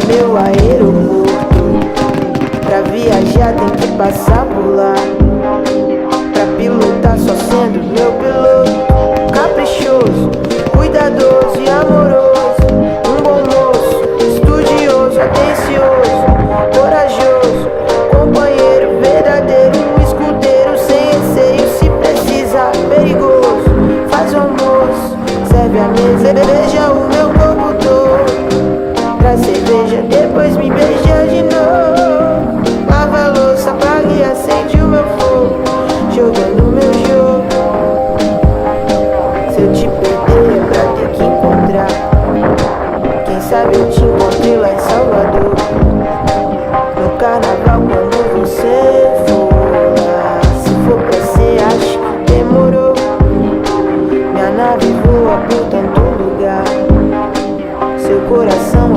meu aeroporto. Pra viajar tem que passar por lá. Pra pilotar só sendo meu piloto. Caprichoso, cuidadoso e amoroso. Um bom moço, estudioso, atencioso, corajoso, companheiro verdadeiro, um escudeiro sem receio. Se precisar, perigoso, faz o almoço, serve a mesa, beija o meu corpo todo. Traz cerveja, depois me beija de novo. Lava a louça, apaga e acende o meu fogo, jogando meu jogo. Se eu te perder é pra ter que encontrar. Quem sabe eu te encontrei lá em Salvador, no carnaval.